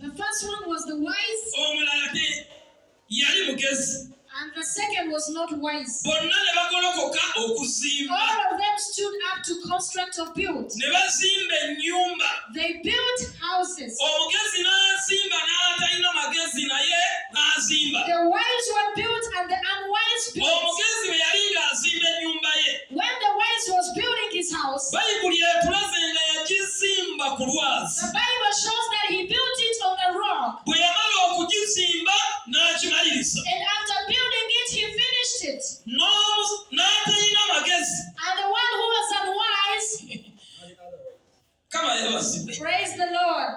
The first one was the wise, and the second was not wise. All of them stood up to construct or build. They built houses. The wise were built and the unwise built. When the wise was building his house, the Bible shows that he built it on a rock. And after building it, he finished it. And the one who was unwise, praise the Lord,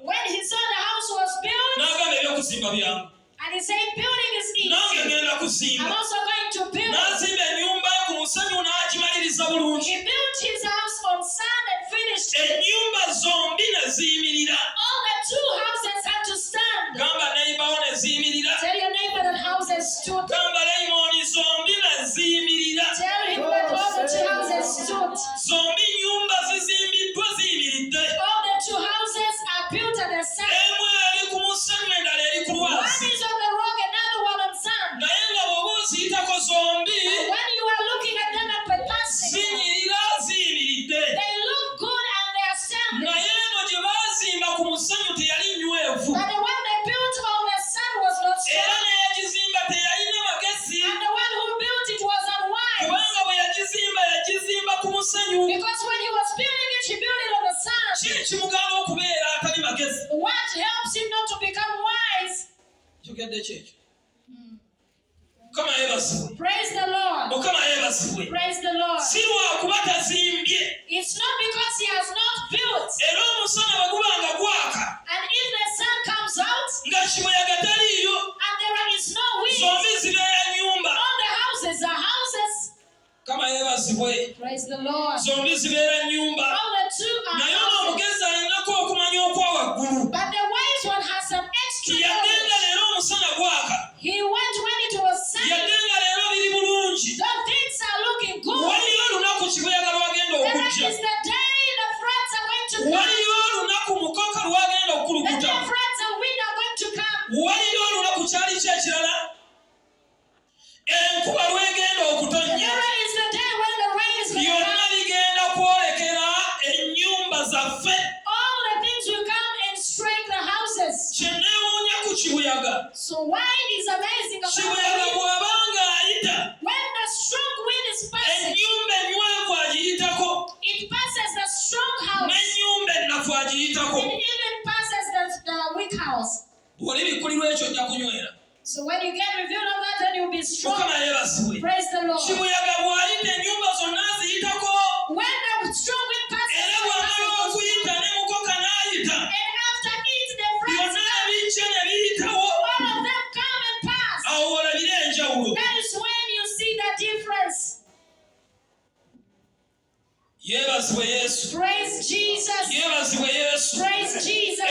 when he saw the house was built, and he said building is easy, I'm also going to build. He built his house on sand and finished it. All the two houses had to stand. Tell your neighbor that houses stood. Tell him that all the two houses stood. All the two houses are built on the sand. One is on the rock, another one on sand. And when you are looking at them and passing, they look good and they are sound. But the one they built on the sand was not strong. And the one who built it was unwise. Because when he was building it, he built it on the sand. What helps him not to become wise? Praise the Lord. Praise the Lord. It's not because he has not built. And if the sun comes out and there is no wind, all the houses are houses. Praise the Lord. All the two are houses. But the wise one has some extra knowledge. He went when it was sunny. The things are looking good. There is the day the floods are going to come. The day floods and wind are going to come. There is the day when the rain is going to come. All the things will come and strike the houses. So why is amazing about the wind? When the strong wind is passing, it passes the strong house. It even passes the weak house. So when you get revealed of that, then you'll be strong. Praise the Lord. When the strong wind passes, and after it, the friends come. All of them come and pass. That is when you see the difference. Praise Jesus. Praise Jesus.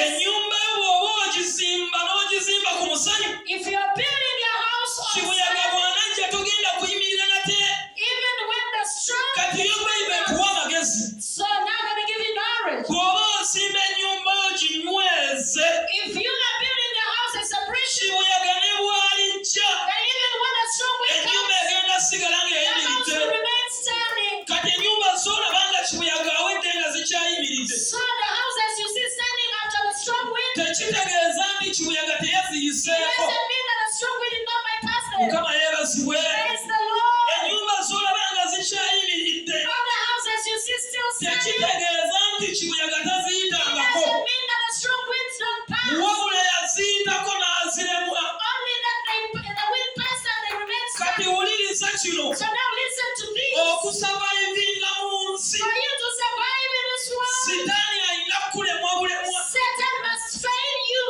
If you are building your house on sand, even when the strong wind comes, so now I'm going to give you knowledge. If you are building your house as a bridge, that even when the strong wind comes, the house will remain standing. So the houses you see standing after the strong wind, it doesn't mean that the strong wind did not bypass them. Praise the Lord. All the houses you see still standing, it doesn't mean that the strong winds don't pass. Only that the wind passed and they remain standing. So now listen to this. For you to survive in this world, Satan must fail you.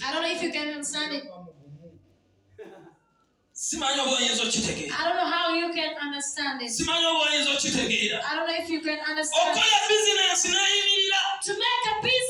I don't know if you can understand it. I don't know how you can understand it. I don't know if you can understand it. To make a business